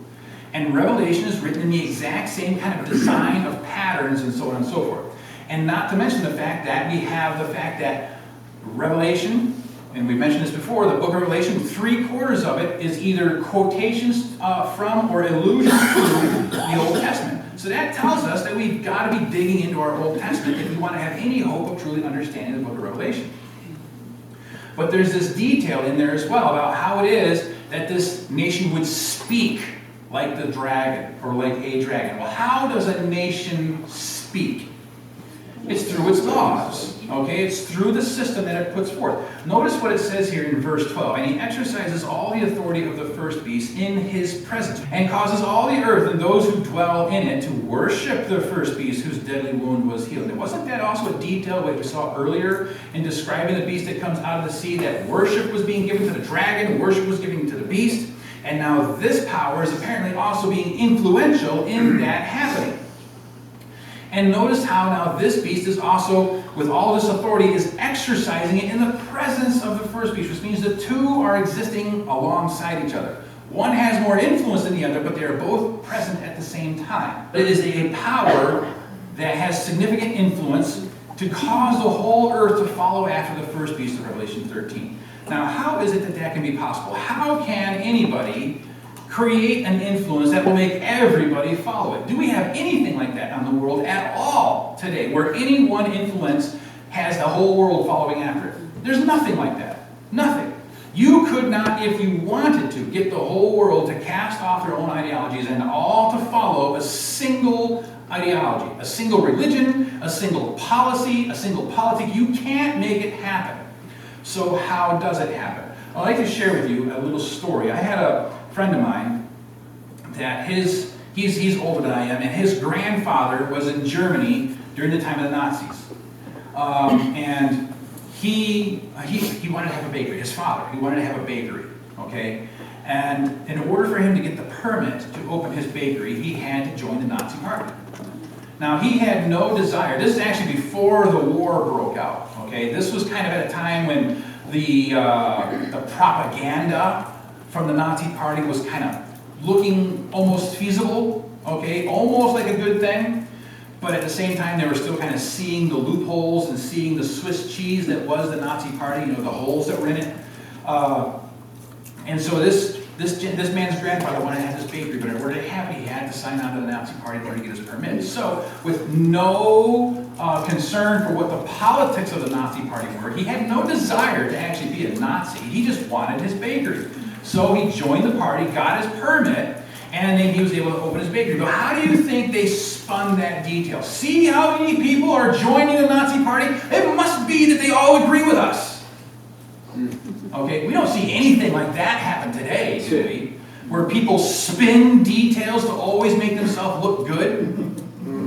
And Revelation is written in the exact same kind of design of patterns and so on and so forth. And not to mention the fact that we have the fact that Revelation, and we mentioned this before, the book of Revelation, 3/4 of it is either quotations from or allusions to the Old Testament. So that tells us that we've got to be digging into our Old Testament if we want to have any hope of truly understanding the book of Revelation. But there's this detail in there as well about how it is that this nation would speak like the dragon, or like a dragon. Well, how does a nation speak? It's through its laws, okay? It's through the system that it puts forth. Notice what it says here in verse 12. And he exercises all the authority of the first beast in his presence, and causes all the earth and those who dwell in it to worship the first beast whose deadly wound was healed. And wasn't that also a detail what we saw earlier in describing the beast that comes out of the sea, that worship was being given to the dragon, worship was given to the beast, and now this power is apparently also being influential in that happening. And notice how now this beast is also, with all this authority, is exercising it in the presence of the first beast, which means the two are existing alongside each other. One has more influence than the other, but they are both present at the same time. It is a power that has significant influence to cause the whole earth to follow after the first beast of Revelation 13. Now, how is it that that can be possible? How can anybody create an influence that will make everybody follow it? Do we have anything like that in the world at all today, where any one influence has the whole world following after it? There's nothing like that. Nothing. You could not, if you wanted to, get the whole world to cast off their own ideologies and all to follow a single ideology, a single religion, a single policy, a single politic. You can't make it happen. So how does it happen? I'd like to share with you a little story. I had a friend of mine that he's older than I am, and his grandfather was in Germany during the time of the Nazis. And he wanted to have a bakery. His father, he wanted to have a bakery, okay? And in order for him to get the permit to open his bakery, he had to join the Nazi Party. Now, he had no desire. This is actually before the war broke out, okay? This was kind of at a time when the propaganda from the Nazi Party was kind of looking almost feasible, okay? Almost like a good thing. But at the same time, they were still kind of seeing the loopholes and seeing the Swiss cheese that was the Nazi Party, you know, the holes that were in it. And so this man's grandfather wanted to have this bakery, but in order to have it, he had to sign on to the Nazi Party in order to get his permit. So with no concern for what the politics of the Nazi Party were, he had no desire to actually be a Nazi. He just wanted his bakery. So he joined the party, got his permit, And then he was able to open his bakery. But how do you think they spun that detail? See how many people are joining the Nazi party? It must be that they all agree with us. Okay, we don't see anything like that happen today, do we? Where people spin details to always make themselves look good.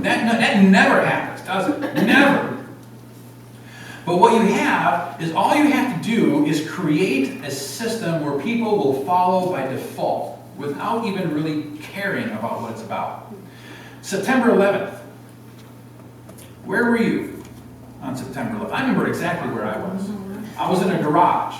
That never happens, does it? Never. But what you have is all you have to do is create a system where people will follow by default without even really caring about what it's about. September 11th. Where were you on September 11th? I remember exactly where I was. I was in a garage.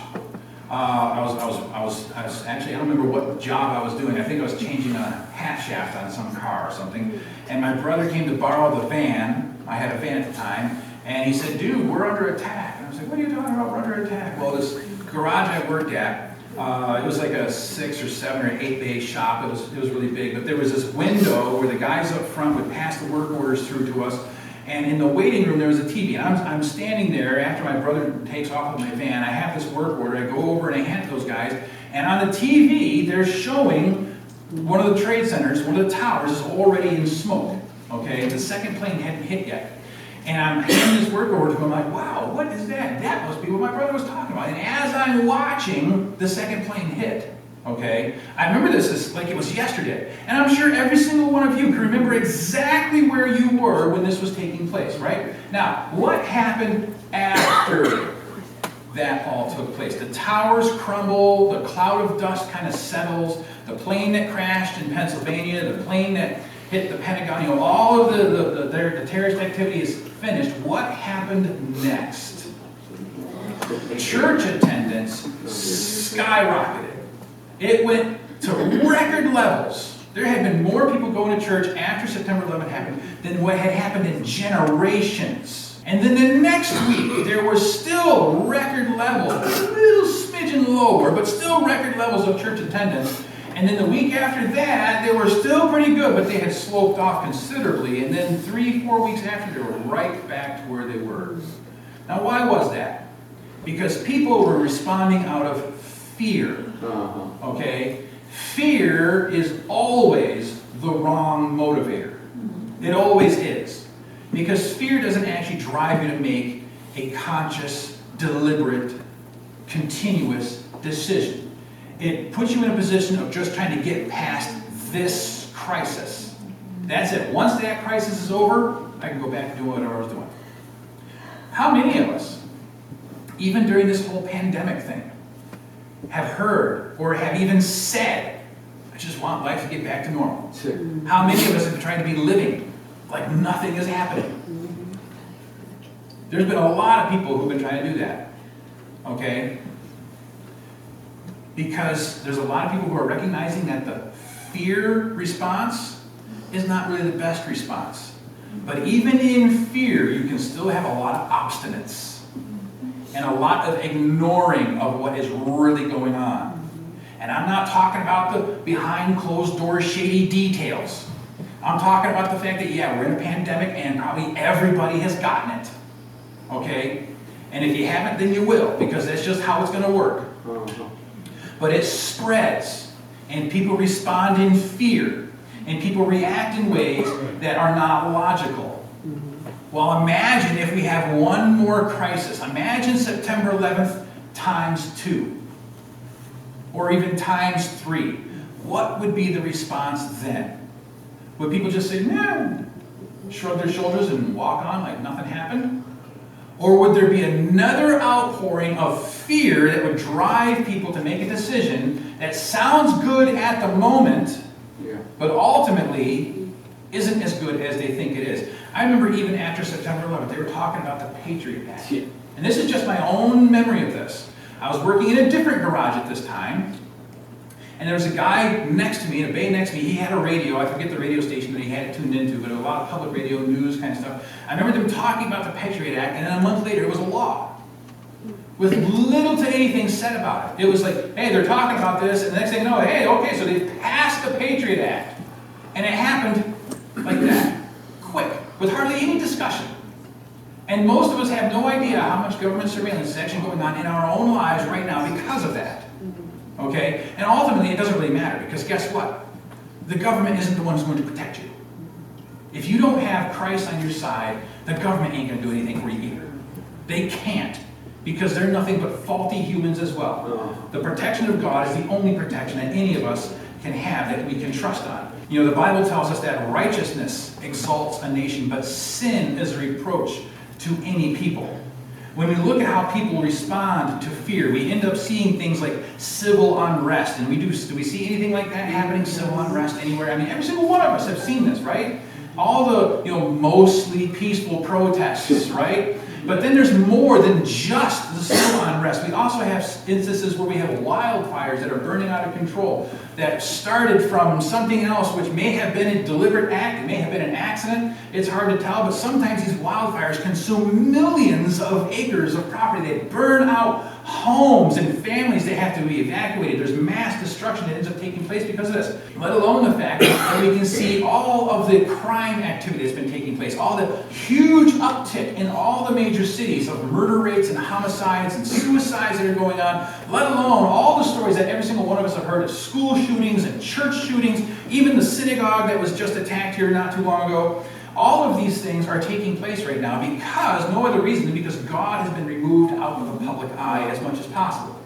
I was actually, I don't remember what job I was doing. I think I was changing a hat shaft on some car or something. And my brother came to borrow the van. I had a van at the time. And he said, dude, we're under attack. And I was like, what are you talking about? We're under attack. Well, this garage I worked at, it was like a 6 or 7 or 8 bay shop. It was really big. But there was this window where the guys up front would pass the work orders through to us. And in the waiting room, there was a TV. And I'm standing there after my brother takes off with my van. I have this work order. I go over and I hand it to those guys. And on the TV, they're showing one of the trade centers, one of the towers is already in smoke. Okay, the second plane hadn't hit yet. And I'm handing this work order to him, like, wow, what is that? That must be what my brother was talking about. And as I'm watching the second plane hit, okay, I remember this as like it was yesterday. And I'm sure every single one of you can remember exactly where you were when this was taking place, right? Now, what happened after that all took place? The towers crumble, the cloud of dust kind of settles, the plane that crashed in Pennsylvania, the plane that hit the Pentagon, you know, all of the terrorist activity is finished. What happened next? Church attendance skyrocketed. It went to record levels. There had been more people going to church after September 11th happened than what had happened in generations. And then the next week, there were still record levels, a little smidgen lower, but still record levels of church attendance. And then the week after that, they were still pretty good, but they had sloped off considerably. And then 3-4 weeks after, they were right back to where they were. Now, why was that? Because people were responding out of fear. Okay? Fear is always the wrong motivator. It always is. Because fear doesn't actually drive you to make a conscious, deliberate, continuous decision. It puts you in a position of just trying to get past this crisis. That's it. Once that crisis is over, I can go back to doing whatever I was doing. How many of us, even during this whole pandemic thing, have heard or have even said, I just want life to get back to normal? How many of us have tried to be living like nothing is happening? There's been a lot of people who've been trying to do that. Okay? Because there's a lot of people who are recognizing that the fear response is not really the best response. But even in fear, you can still have a lot of obstinance and a lot of ignoring of what is really going on. And I'm not talking about the behind closed door shady details. I'm talking about the fact that, yeah, we're in a pandemic and probably everybody has gotten it. Okay? And if you haven't, then you will, because that's just how it's going to work. But it spreads, and people respond in fear, and people react in ways that are not logical. Well, imagine if we have one more crisis. Imagine September 11th times 2, or even times 3. What would be the response then? Would people just say, nah, shrug their shoulders and walk on like nothing happened? Or would there be another outpouring of fear that would drive people to make a decision that sounds good at the moment, but ultimately isn't as good as they think it is? I remember even after September 11th, they were talking about the Patriot Act. And this is just my own memory of this. I was working in a different garage at this time, and there was a guy next to me, in a bay next to me. He had a radio. I forget the radio station that he had it tuned into, but a lot of public radio news kind of stuff. I remember them talking about the Patriot Act, and then a month later it was a law with little to anything said about it. It was like, hey, they're talking about this, and the next thing you know, hey, okay, so they passed the Patriot Act. And it happened like that, quick, with hardly any discussion. And most of us have no idea how much government surveillance is actually going on in our own lives right now because of that. Okay? And ultimately, it doesn't really matter, because guess what? the government isn't the one who's going to protect you. If you don't have Christ on your side, the government ain't going to do anything for you either. They can't, because they're nothing but faulty humans as well. The protection of God is the only protection that any of us can have, that we can trust on. You know, the Bible tells us that righteousness exalts a nation, but sin is a reproach to any people. When we look at how people respond to fear, we end up seeing things like civil unrest. And do we see anything like that happening, civil unrest anywhere? I mean, every single one of us have seen this, right? All the, mostly peaceful protests, right? But then there's more than just the civil unrest. We also have instances where we have wildfires that are burning out of control, that started from something else, which may have been a deliberate act, it may have been an accident. It's hard to tell, but sometimes these wildfires consume millions of acres of property. They burn out homes and families that have to be evacuated. There's mass destruction that ends up taking place because of this. Let alone the fact that we can see all of the crime activity that's been taking place, all the huge uptick in all the major cities of murder rates and homicides and suicides that are going on, let alone all the stories that every single one of us have heard of school shootings and church shootings, even the synagogue that was just attacked here not too long ago. All of these things are taking place right now because, no other reason than because God has been removed out of the public eye as much as possible.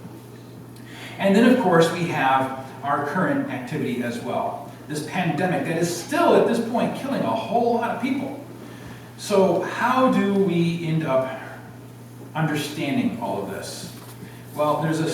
And then, of course, we have our current activity as well. This pandemic that is still, at this point, killing a whole lot of people. So how do we end up understanding all of this? Well, there's a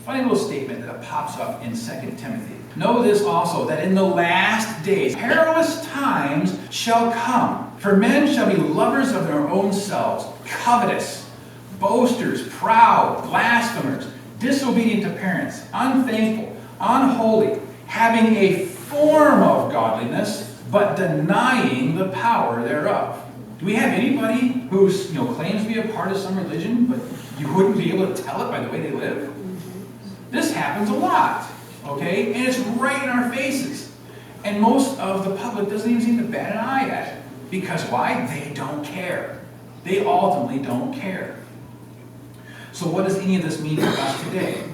funny little statement that pops up in 2 Timothy. Know this also, that in the last days perilous times shall come. For men shall be lovers of their own selves, covetous, boasters, proud, blasphemers, disobedient to parents, unthankful, unholy, having a form of godliness, but denying the power thereof. Do we have anybody who claims to be a part of some religion, but you wouldn't be able to tell it by the way they live? This happens a lot, okay? And it's right in our faces. And most of the public doesn't even seem to bat an eye at it. Because why? They don't care. They ultimately don't care. So what does any of this mean for us today?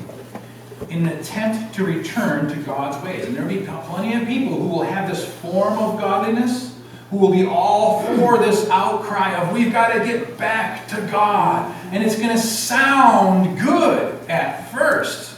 In an attempt to return to God's ways. And there will be plenty of people who will have this form of godliness, who will be all for this outcry of we've got to get back to God. And it's going to sound good at first,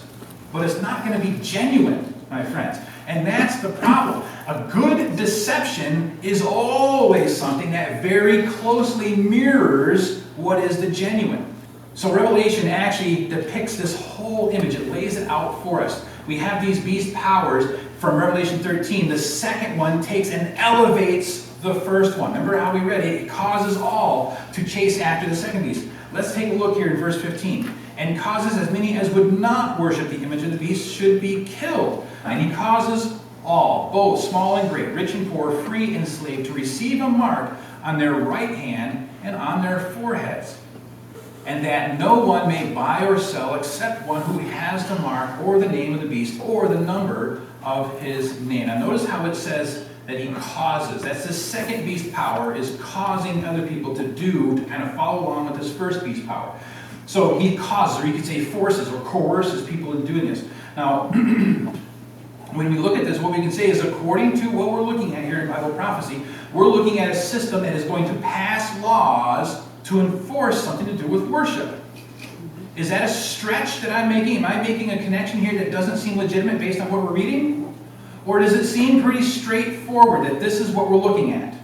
but it's not going to be genuine, my friends. And that's the problem. A good deception is always something that very closely mirrors what is the genuine. So Revelation actually depicts this whole image. It lays it out for us. We have these beast powers from Revelation 13. The second one takes and elevates the first one. Remember how we read it? It causes all to chase after the second beast. Let's take a look here in verse 15. And causes as many as would not worship the image of the beast should be killed. And he causes all, both small and great, rich and poor, free and slave, to receive a mark on their right hand and on their foreheads. And that no one may buy or sell except one who has the mark or the name of the beast or the number of his name. Now notice how it says that he causes. That's the second beast power, is causing other people to kind of follow along with this first beast power. So he causes, or you could say forces or coerces people into doing this. Now, when we look at this, what we can say is according to what we're looking at here in Bible prophecy, we're looking at a system that is going to pass laws to enforce something to do with worship. Is that a stretch that I'm making? Am I making a connection here that doesn't seem legitimate based on what we're reading? Or does it seem pretty straightforward that this is what we're looking at?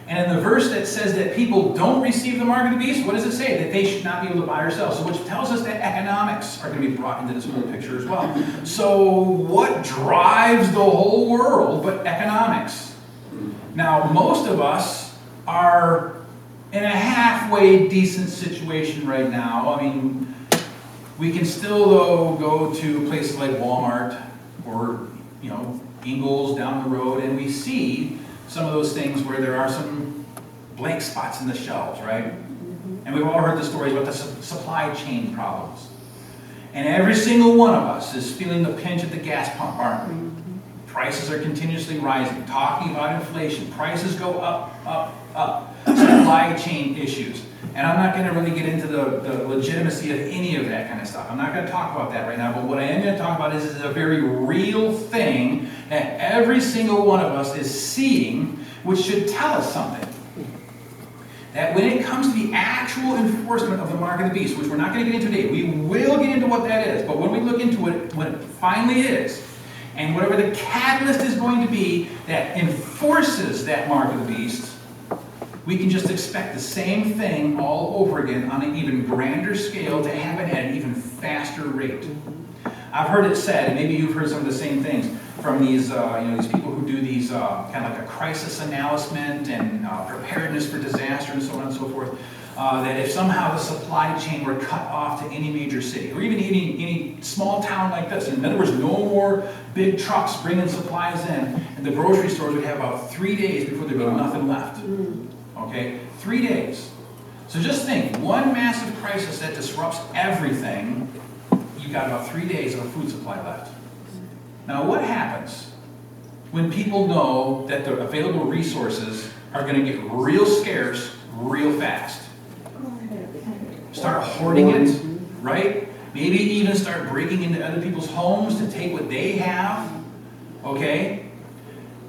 And in the verse that says that people don't receive the mark of the beast, what does it say? That they should not be able to buy or sell. So which tells us that economics are going to be brought into this whole picture as well. So what drives the whole world but economics? Now, most of us are in a halfway decent situation right now. I mean, we can still, though, go to places like Walmart or, Ingles down the road, and we see some of those things where there are some blank spots in the shelves, right? And we've all heard the stories about the supply chain problems. And every single one of us is feeling the pinch at the gas pump, aren't we? Prices are continuously rising. Talking about inflation. Prices go up, up, up. Supply chain issues. And I'm not going to really get into the legitimacy of any of that kind of stuff. I'm not going to talk about that right now, but what I am going to talk about is a very real thing that every single one of us is seeing, which should tell us something. That when it comes to the actual enforcement of the mark of the beast, which we're not going to get into today, we will get into what that is, but when we look into it, when it finally is, and whatever the catalyst is going to be that enforces that mark of the beast, we can just expect the same thing all over again on an even grander scale to happen at an even faster rate. I've heard it said, and maybe you've heard some of the same things from these, these people who do these kind of like a crisis analysis and preparedness for disaster and so on and so forth, that if somehow the supply chain were cut off to any major city, or even any small town like this, in other words, no more big trucks bringing supplies in, and the grocery stores would have about 3 days before there'd be nothing left. Okay, 3 days. So just think, one massive crisis that disrupts everything, you've got about 3 days of a food supply left. Now what happens when people know that the available resources are going to get real scarce real fast? Start hoarding it, right? Maybe even start breaking into other people's homes to take what they have, okay?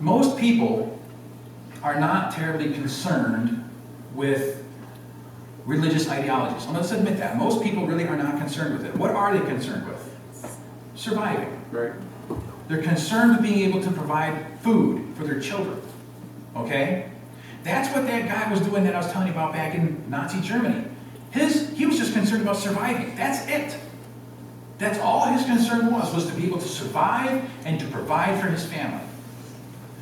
Most people are not terribly concerned with religious ideologies. And let's admit that. Most people really are not concerned with it. What are they concerned with? Surviving. Right. They're concerned with being able to provide food for their children. Okay? That's what that guy was doing that I was telling you about back in Nazi Germany. He was just concerned about surviving. That's it. That's all his concern was to be able to survive and to provide for his family.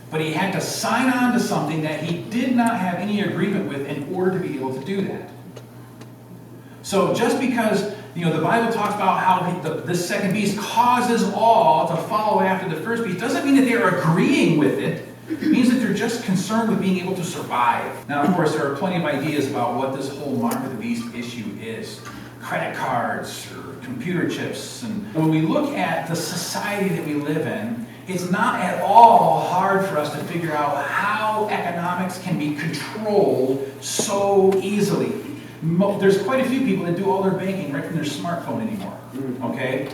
But he had to sign on to something that he did not have any agreement with in order to be able to do that. So just because the Bible talks about how this second beast causes all to follow after the first beast doesn't mean that they're agreeing with it. It means that they're just concerned with being able to survive. Now, of course, there are plenty of ideas about what this whole mark of the beast issue is. Credit cards or computer chips. And when we look at the society that we live in, it's not at all hard for us to figure out how economics can be controlled so easily. There's quite a few people that do all their banking right from their smartphone anymore, okay?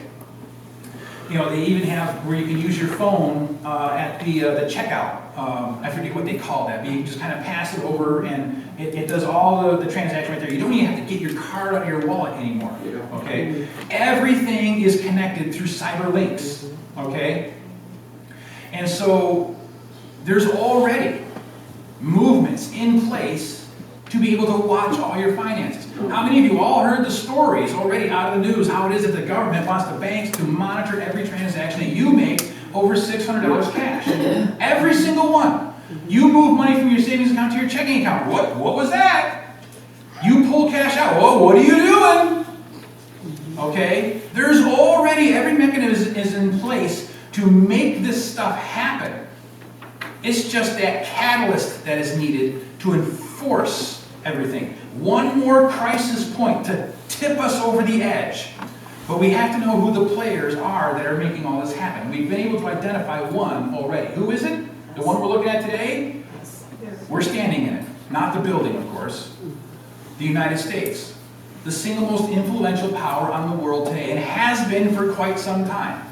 They even have where you can use your phone at the checkout. I forget what they call that, but you just kind of pass it over and it does all the transaction right there. You don't even have to get your card out of your wallet anymore, okay? Everything is connected through cyber links, okay? And so there's already movements in place to be able to watch all your finances. How many of you all heard the stories already out of the news, how it is that the government wants the banks to monitor every transaction that you make over $600 cash? Every single one. You move money from your savings account to your checking account. What was that? You pull cash out. Whoa, what are you doing? Okay? There's already, every mechanism is in place to make this stuff happen. It's just that catalyst that is needed to enforce everything. One more crisis point to tip us over the edge. But we have to know who the players are that are making all this happen. We've been able to identify one already. Who is it? The one we're looking at today? We're standing in it. Not the building, of course. The United States. The single most influential power on the world today, and has been for quite some time.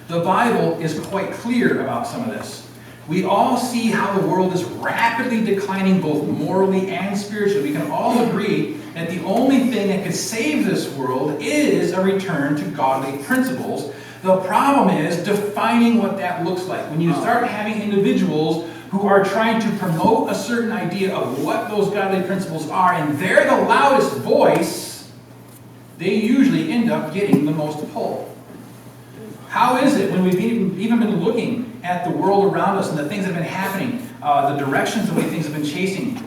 The Bible is quite clear about some of this. We all see how the world is rapidly declining both morally and spiritually. We can all agree that the only thing that could save this world is a return to godly principles. The problem is defining what that looks like. When you start having individuals who are trying to promote a certain idea of what those godly principles are, and they're the loudest voice, they usually end up getting the most pull. How is it when we've even been looking at the world around us and the things that have been happening, the directions the way things have been chasing,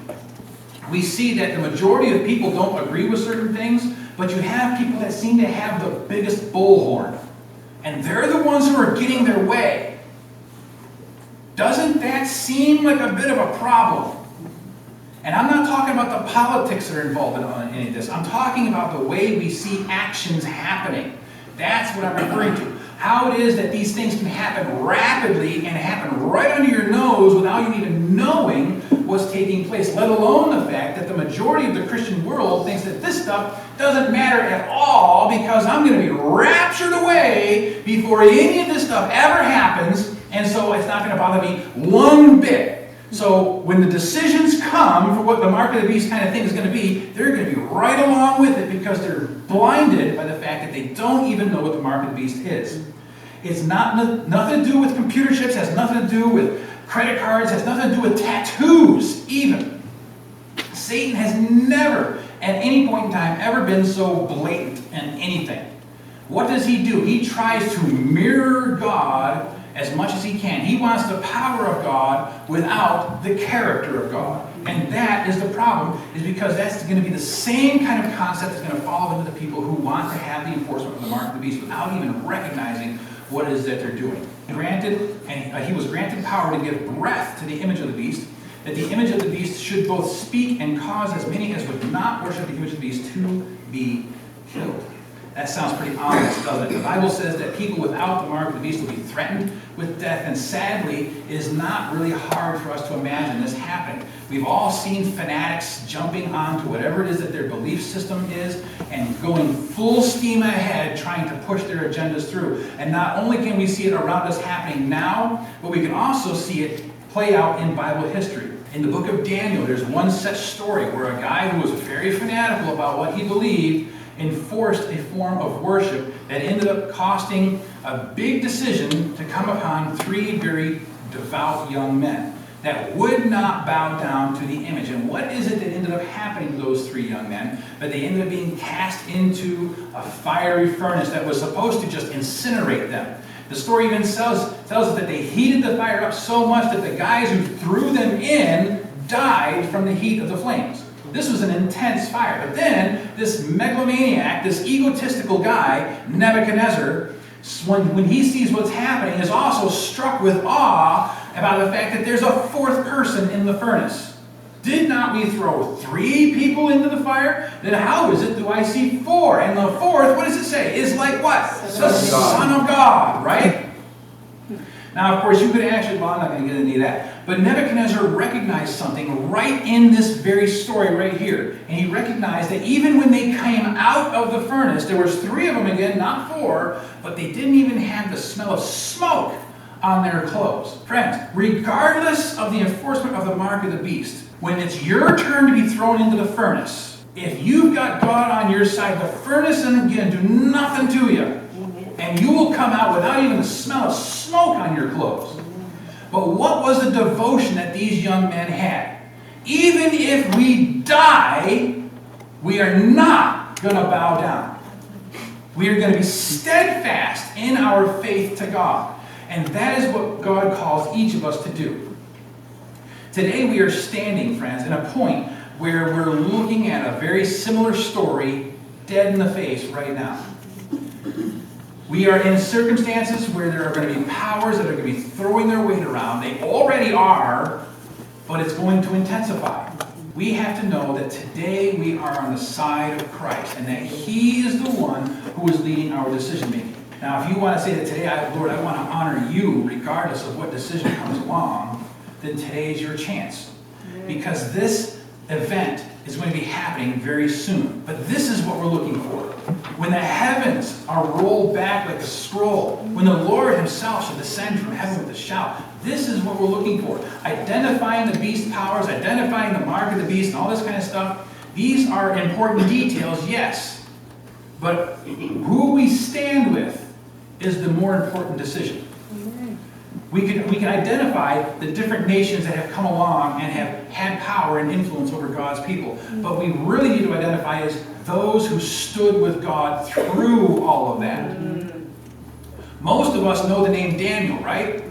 we see that the majority of people don't agree with certain things, but you have people that seem to have the biggest bullhorn. And they're the ones who are getting their way. Doesn't that seem like a bit of a problem? And I'm not talking about the politics that are involved in any of this. I'm talking about the way we see actions happening. That's what I'm referring to. how it is that these things can happen rapidly and happen right under your nose without you even knowing what's taking place, let alone the fact that the majority of the Christian world thinks that this stuff doesn't matter at all because I'm going to be raptured away before any of this stuff ever happens, and so it's not going to bother me one bit. So when the decisions come for what the mark of the beast kind of thing is going to be, they're going to be right along with it because they're blinded by the fact that they don't even know what the mark of the beast is. It's nothing to do with computer chips, has nothing to do with credit cards, has nothing to do with tattoos even. Satan has never, at any point in time, ever been so blatant in anything. What does he do? He tries to mirror God as much as he can. He wants the power of God without the character of God. And that is the problem, is because that's going to be the same kind of concept that's going to fall into the people who want to have the enforcement of the mark of the beast without even recognizing what it is that they're doing. He was granted power to give breath to the image of the beast, that the image of the beast should both speak and cause as many as would not worship the image of the beast to be killed. That sounds pretty ominous, doesn't it? The Bible says that people without the mark of the beast will be threatened with death, and sadly, it is not really hard for us to imagine this happening. We've all seen fanatics jumping onto whatever it is that their belief system is and going full steam ahead trying to push their agendas through. And not only can we see it around us happening now, but we can also see it play out in Bible history. In the book of Daniel, there's one such story where a guy who was very fanatical about what he believed enforced a form of worship that ended up costing a big decision to come upon three very devout young men that would not bow down to the image. And what is it that ended up happening to those three young men? But they ended up being cast into a fiery furnace that was supposed to just incinerate them. The story even tells us that they heated the fire up so much that the guys who threw them in died from the heat of the flames. This was an intense fire. But then, this megalomaniac, this egotistical guy, Nebuchadnezzar, when he sees what's happening, is also struck with awe about the fact that there's a fourth person in the furnace. Did not we throw 3 people into the fire? Then how is it do I see 4? And the fourth, what does it say? Is like what? The Son of God, right? Now, of course, you could actually, well, I'm not going to get into that. But Nebuchadnezzar recognized something right in this very story right here. And he recognized that even when they came out of the furnace, there was 3 of them again, not 4, but they didn't even have the smell of smoke on their clothes. Friends, regardless of the enforcement of the mark of the beast, when it's your turn to be thrown into the furnace, if you've got God on your side, the furnace and again do nothing to you. And you will come out without even the smell of smoke on your clothes. But what was the devotion that these young men had? Even if we die, we are not going to bow down. We are going to be steadfast in our faith to God. And that is what God calls each of us to do. Today we are standing, friends, in a point where we're looking at a very similar story dead in the face right now. We are in circumstances where there are going to be powers that are going to be throwing their weight around. They already are, but it's going to intensify. We have to know that today we are on the side of Christ and that He is the one who is leading our decision making. Now, if you want to say that today, Lord, I want to honor you regardless of what decision comes along, then today is your chance. Because this event is going to be happening very soon. But this is what we're looking for. When the heavens are rolled back like a scroll, when the Lord Himself shall descend from heaven with a shout, this is what we're looking for. Identifying the beast powers, identifying the mark of the beast, and all this kind of stuff. These are important details, yes. But who we stand with is the more important decision. We can identify the different nations that have come along and have had power and influence over God's people. But we really need to identify as those who stood with God through all of that. Most of us know the name Daniel, right?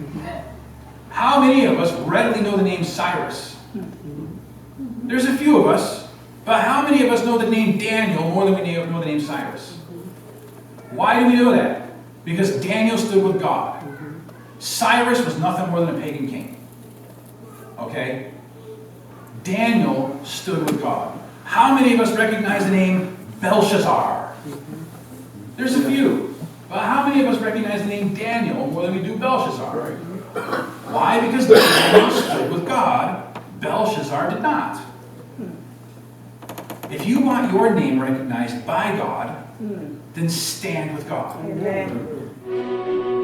How many of us readily know the name Cyrus? There's a few of us, but how many of us know the name Daniel more than we know the name Cyrus? Why do we know that? Because Daniel stood with God. Cyrus was nothing more than a pagan king. Okay? Daniel stood with God. How many of us recognize the name Belshazzar? There's a few. But how many of us recognize the name name Daniel more than we do Belshazzar. Why? Because Daniel stood with God, Belshazzar did not. If you want your name recognized by God, then stand with God. Amen.